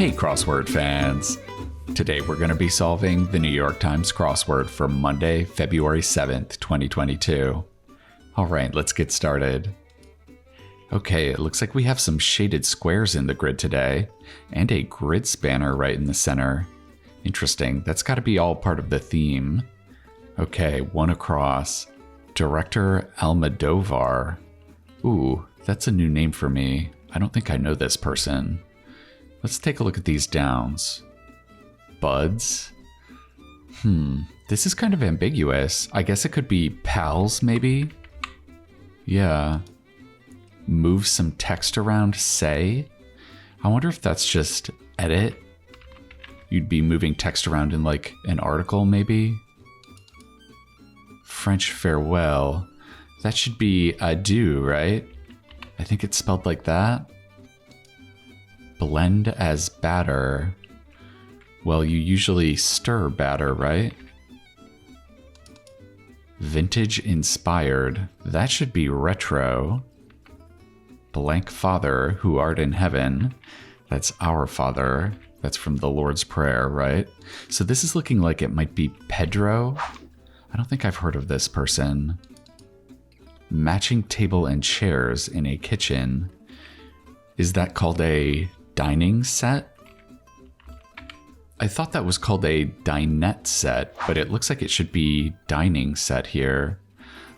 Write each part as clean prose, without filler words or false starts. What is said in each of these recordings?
Hey crossword fans! Today we're going to be solving the New York Times crossword for Monday, February 7th, 2022. Alright, let's get started. Okay, it looks like we have some shaded squares in the grid today, and a grid spanner right in the center. Interesting, that's got to be all part of the theme. Okay, one across. Director Almodovar. Ooh, that's a new name for me. I don't think I know this person. Let's take a look at these downs. Buds? This is kind of ambiguous. I guess it could be pals, maybe? Yeah. Move some text around, say? I wonder if that's just edit? You'd be moving text around in like an article, maybe? French farewell. That should be adieu, right? I think it's spelled like that. Blend as batter. Well, you usually stir batter, right? Vintage inspired. That should be retro. Blank Father, who art in heaven. That's our Father. That's from the Lord's Prayer, right? So this is looking like it might be Pedro. I don't think I've heard of this person. Matching table and chairs in a kitchen. Is that called a dining set? I thought that was called a dinette set, but it looks like it should be dining set here.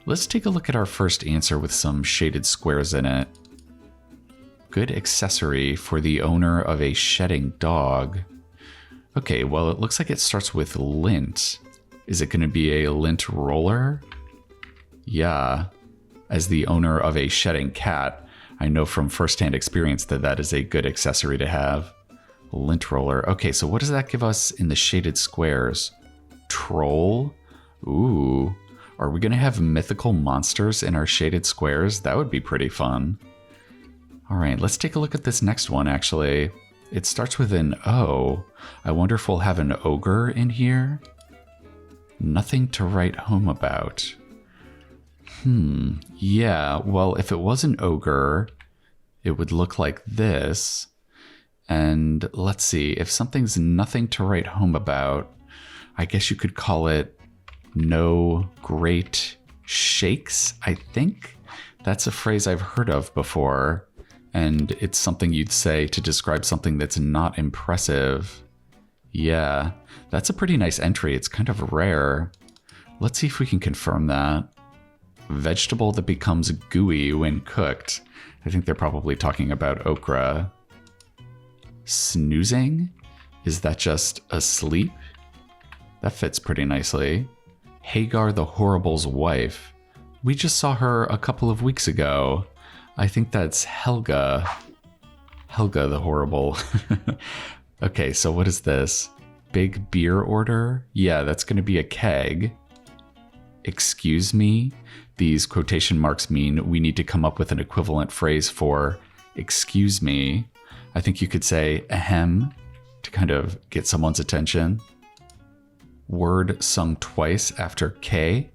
Let's take a look at our first answer with some shaded squares in it. Good accessory for the owner of a shedding dog. Okay, well, it looks like it starts with lint. Is it going to be a lint roller? Yeah. As the owner of a shedding cat, I know from firsthand experience that that is a good accessory to have. Lint roller. Okay, so what does that give us in the shaded squares? Troll? Ooh. Are we going to have mythical monsters in our shaded squares? That would be pretty fun. All right, let's take a look at this next one, actually. It starts with an O. I wonder if we'll have an ogre in here? Nothing to write home about. Yeah, well, if it was an ogre, it would look like this. And let's see, if something's nothing to write home about, I guess you could call it no great shakes, I think. That's a phrase I've heard of before, and it's something you'd say to describe something that's not impressive. Yeah, that's a pretty nice entry. It's kind of rare. Let's see if we can confirm that. Vegetable that becomes gooey when cooked. I think they're probably talking about okra. Snoozing? Is that just asleep? That fits pretty nicely. Hagar the Horrible's wife. We just saw her a couple of weeks ago. I think that's Helga. Helga the Horrible. Okay, so what is this? Big beer order? Yeah, that's going to be a keg. Excuse me? These quotation marks mean we need to come up with an equivalent phrase for excuse me. I think you could say ahem to kind of get someone's attention. Word sung twice after K.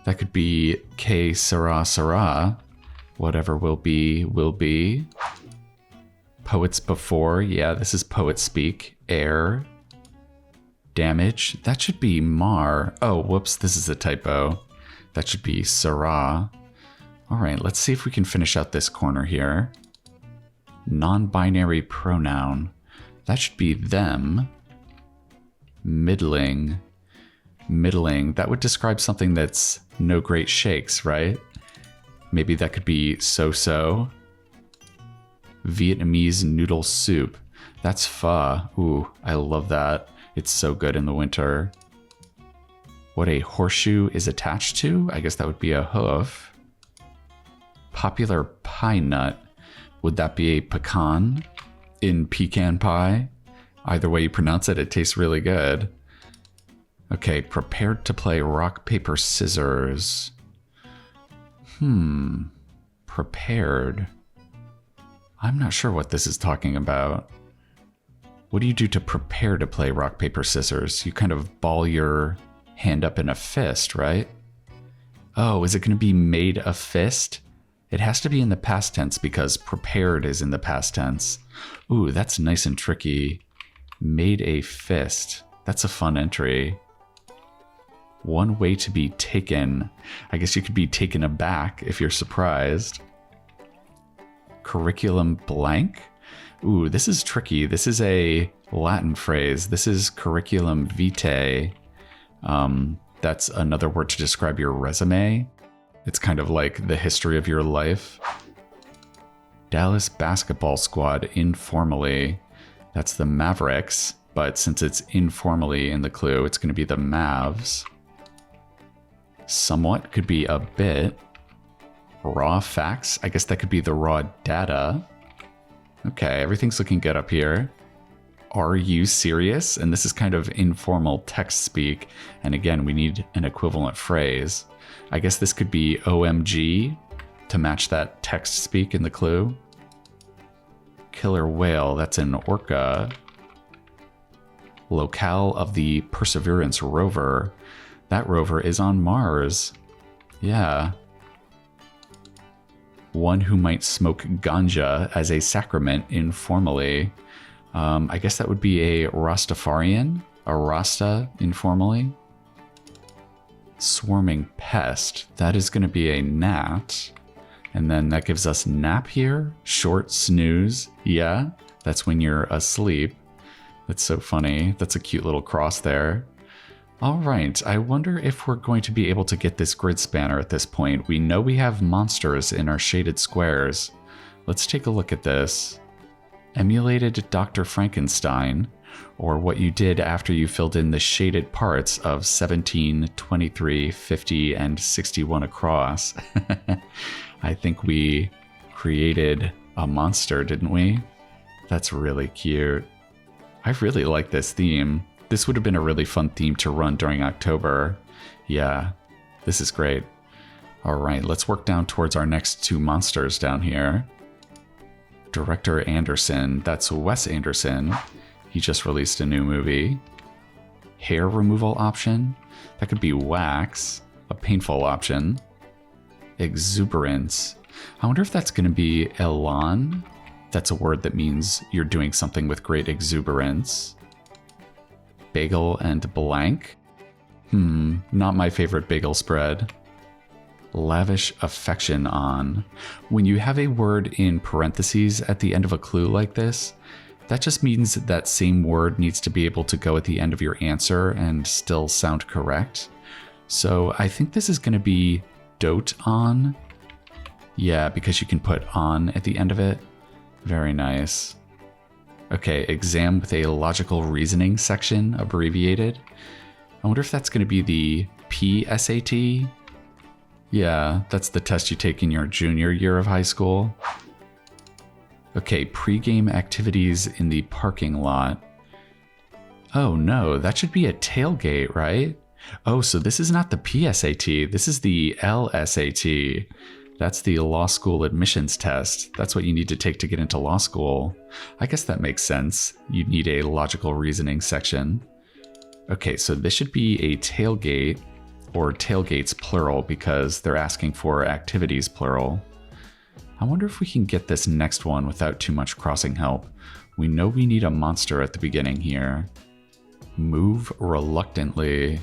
That could be K sera sera. Whatever will be, will be. Poets before. Yeah, this is poet speak. Air. Damage. That should be mar. Oh, whoops, this is a typo. That should be sera. All right, let's see if we can finish out this corner here. Non-binary pronoun. That should be them. Middling. Middling. That would describe something that's no great shakes, right? Maybe that could be so-so. Vietnamese noodle soup. That's pho. Ooh, I love that. It's so good in the winter. What a horseshoe is attached to? I guess that would be a hoof. Popular pie nut. Would that be a pecan in pecan pie? Either way you pronounce it, it tastes really good. Okay, prepared to play rock, paper, scissors. Prepared. I'm not sure what this is talking about. What do you do to prepare to play rock, paper, scissors? You kind of ball your hand up in a fist, right? Oh, is it going to be made a fist? It has to be in the past tense because prepared is in the past tense. Ooh, that's nice and tricky. Made a fist. That's a fun entry. One way to be taken. I guess you could be taken aback if you're surprised. Curriculum blank. Ooh, this is tricky. This is a Latin phrase. This is curriculum vitae. That's another word to describe your resume. It's kind of like the history of your life. Dallas basketball squad informally. That's the Mavericks, but since it's informally in the clue, it's going to be the Mavs. Somewhat could be a bit. Raw facts, I guess that could be the raw data. Okay, everything's looking good up here. Are you serious? And this is kind of informal text speak. And again, we need an equivalent phrase. I guess this could be OMG to match that text speak in the clue. Killer whale, that's an orca. Locale of the Perseverance rover. That rover is on Mars. Yeah. One who might smoke ganja as a sacrament informally. I guess that would be a Rastafarian, a Rasta informally. Swarming pest, that is going to be a gnat. And then that gives us nap here, short snooze. Yeah, that's when you're asleep. That's so funny. That's a cute little cross there. All right, I wonder if we're going to be able to get this grid spanner at this point. We know we have monsters in our shaded squares. Let's take a look at this. Emulated Dr. Frankenstein, or what you did after you filled in the shaded parts of 17, 23, 50, and 61 across. I think we created a monster, didn't we? That's really cute. I really like this theme. This would have been a really fun theme to run during October. Yeah, this is great. All right, let's work down towards our next two monsters down here. Director Anderson, that's Wes Anderson. He just released a new movie. Hair removal option, that could be wax, a painful option. Exuberance, I wonder if that's going to be elan. That's a word that means you're doing something with great exuberance. Bagel and blank. Not my favorite bagel spread. Lavish affection on. When you have a word in parentheses at the end of a clue like this, that just means that same word needs to be able to go at the end of your answer and still sound correct. So I think this is going to be dote on. Yeah, because you can put on at the end of it. Very nice. Okay, exam with a logical reasoning section, abbreviated. I wonder if that's going to be the PSAT. Yeah, that's the test you take in your junior year of high school. Okay, pre-game activities in the parking lot. Oh no, that should be a tailgate, right? Oh, so this is not the PSAT, this is the LSAT. That's the law school admissions test. That's what you need to take to get into law school. I guess that makes sense. You'd need a logical reasoning section. Okay, so this should be a tailgate, or tailgates plural, because they're asking for activities plural. I wonder if we can get this next one without too much crossing help. We know we need a monster at the beginning here. Move reluctantly.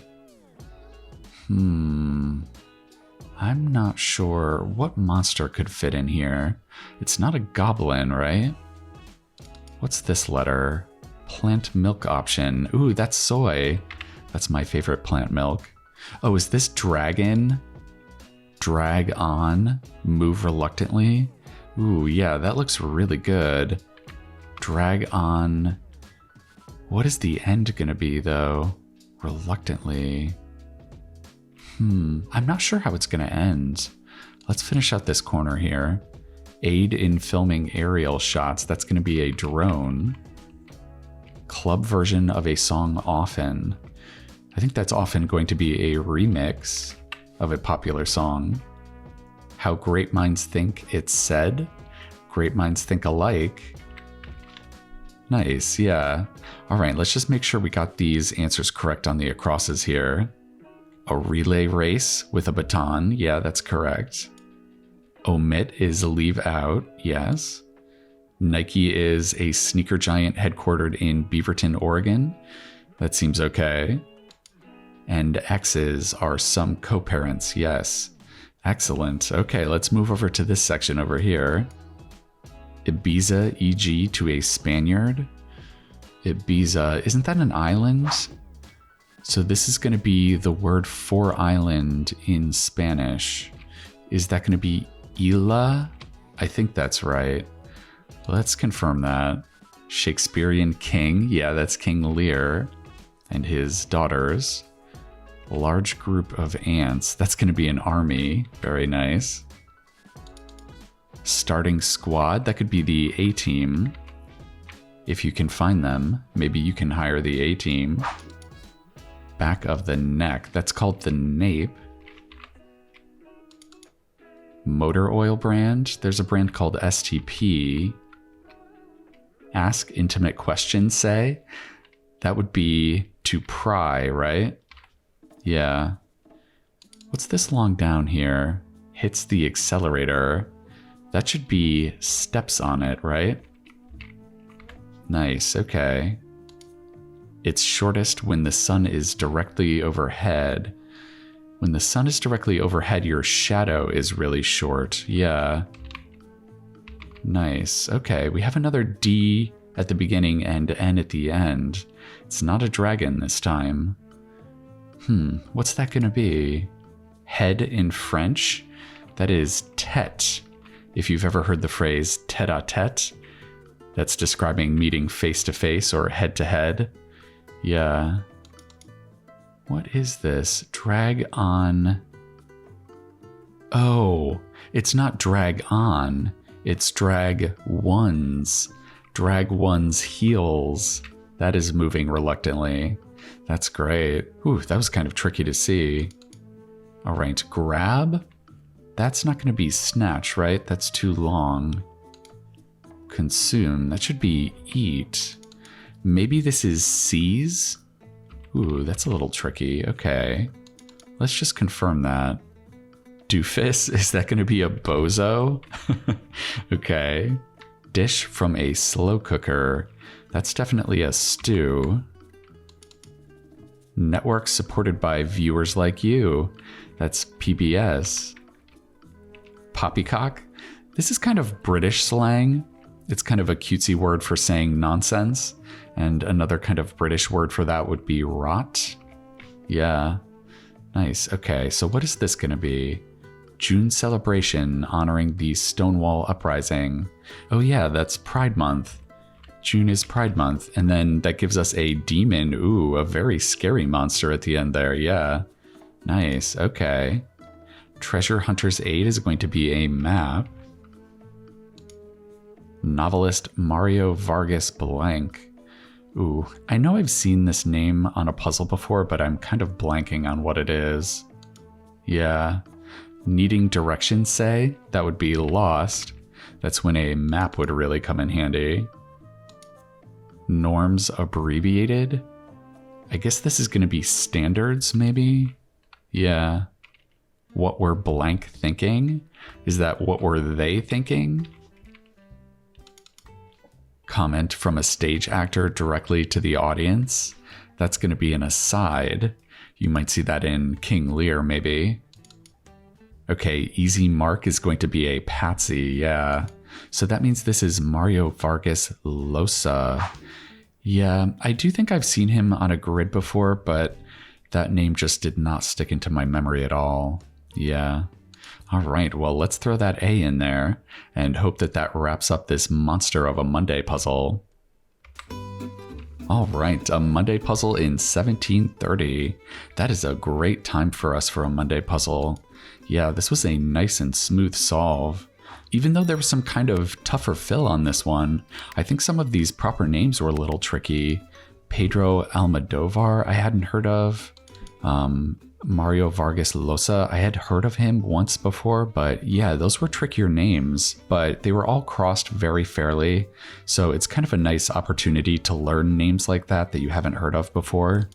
I'm not sure what monster could fit in here. It's not a goblin, right? What's this letter? Plant milk option. Ooh, that's soy. That's my favorite plant milk. Oh, is this dragon? Drag on, move reluctantly. Ooh, yeah, that looks really good. Drag on. What is the end gonna be though? Reluctantly. I'm not sure how it's gonna end. Let's finish out this corner here. Aid in filming aerial shots. That's gonna be a drone. Club version of a song often. I think that's often going to be a remix of a popular song. How great minds think, it's said. Great minds think alike. Nice, yeah. All right, let's just make sure we got these answers correct on the acrosses here. A relay race with a baton. Yeah, that's correct. Omit is leave out, yes. Nike is a sneaker giant headquartered in Beaverton, Oregon. That seems okay. And X's are some co-parents, yes. Excellent. Okay, let's move over to this section over here. Ibiza, e.g. to a Spaniard. Ibiza, isn't that an island? So this is going to be the word for island in Spanish. Is that going to be Isla? I think that's right. Let's confirm that. Shakespearean king. Yeah, that's King Lear and his daughters. A large group of ants. That's going to be an army. Very nice. Starting squad. That could be the A-team. If you can find them, maybe you can hire the A-team. Back of the neck. That's called the nape. Motor oil brand. There's a brand called STP. Ask intimate questions, say. That would be to pry, right? Yeah. What's this long down here? Hits the accelerator. That should be steps on it, right? Nice, okay. It's shortest when the sun is directly overhead. When the sun is directly overhead, your shadow is really short. Yeah. Nice. Okay, we have another D at the beginning and N at the end. It's not a dragon this time. What's that gonna be? Head in French? That is tête. If you've ever heard the phrase tête-à-tête, that's describing meeting face-to-face or head-to-head. Yeah. What is this? Drag on. Oh, it's not drag on. It's drag one's. Drag one's heels. That is moving reluctantly. That's great. Ooh, that was kind of tricky to see. All right, grab. That's not going to be snatch, right? That's too long. Consume. That should be eat. Maybe this is seize. Ooh, that's a little tricky. Okay. Let's just confirm that. Doofus, is that going to be a bozo? Okay. Dish from a slow cooker. That's definitely a stew. Network supported by viewers like you. That's PBS. Poppycock. This is kind of British slang. It's kind of a cutesy word for saying nonsense. And another kind of British word for that would be rot. Yeah. Nice. Okay, so what is this going to be? June celebration honoring the Stonewall Uprising. Oh yeah, that's Pride Month. June is Pride Month. And then that gives us a demon. Ooh, a very scary monster at the end there. Yeah. Nice. Okay. Treasure Hunter's Aid is going to be a map. Novelist Mario Vargas Blank. Ooh, I know I've seen this name on a puzzle before, but I'm kind of blanking on what it is. Yeah. Needing directions, say? That would be lost. That's when a map would really come in handy. Norms abbreviated? I guess this is going to be standards, maybe? Yeah. What were blank thinking? Is that what were they thinking? Comment from a stage actor directly to the audience. That's going to be an aside. You might see that in King Lear, maybe. Okay, easy mark is going to be a patsy, yeah. So that means this is Mario Vargas Llosa. Yeah, I do think I've seen him on a grid before, but that name just did not stick into my memory at all. Yeah. All right, well, let's throw that A in there and hope that that wraps up this monster of a Monday puzzle. All right, a Monday puzzle in 1730. That is a great time for us for a Monday puzzle. Yeah, this was a nice and smooth solve. Even though there was some kind of tougher fill on this one, I think some of these proper names were a little tricky. Pedro Almodovar, I hadn't heard of. Mario Vargas Llosa, I had heard of him once before, but yeah, those were trickier names, but they were all crossed very fairly. So it's kind of a nice opportunity to learn names like that you haven't heard of before.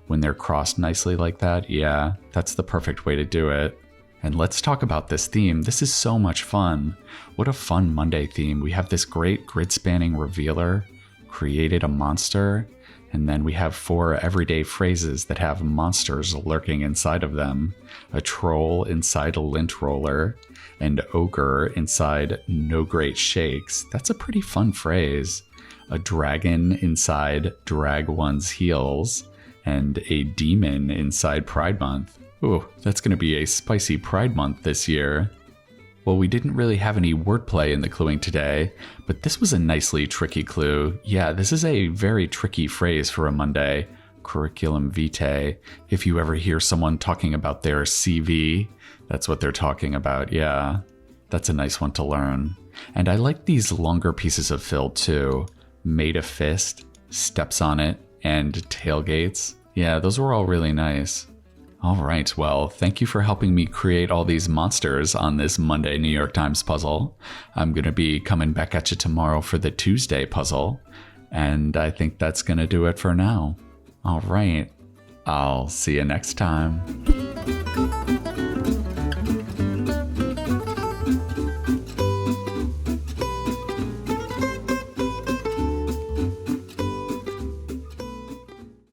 When they're crossed nicely like that, yeah, that's the perfect way to do it. And let's talk about this theme. This is so much fun. What a fun Monday theme. We have this great grid-spanning revealer, created a monster, and then we have 4 everyday phrases that have monsters lurking inside of them. A troll inside a lint roller, and ogre inside no great shakes. That's a pretty fun phrase. A dragon inside drag one's heels, and a demon inside Pride Month. Ooh, that's going to be a spicy Pride Month this year. Well, we didn't really have any wordplay in the cluing today, but this was a nicely tricky clue. Yeah, this is a very tricky phrase for a Monday. Curriculum vitae. If you ever hear someone talking about their CV, that's what they're talking about, yeah. That's a nice one to learn. And I like these longer pieces of fill too. Made a fist, steps on it, and tailgates. Yeah, those were all really nice. All right, well, thank you for helping me create all these monsters on this Monday New York Times puzzle. I'm going to be coming back at you tomorrow for the Tuesday puzzle, and I think that's going to do it for now. All right, I'll see you next time.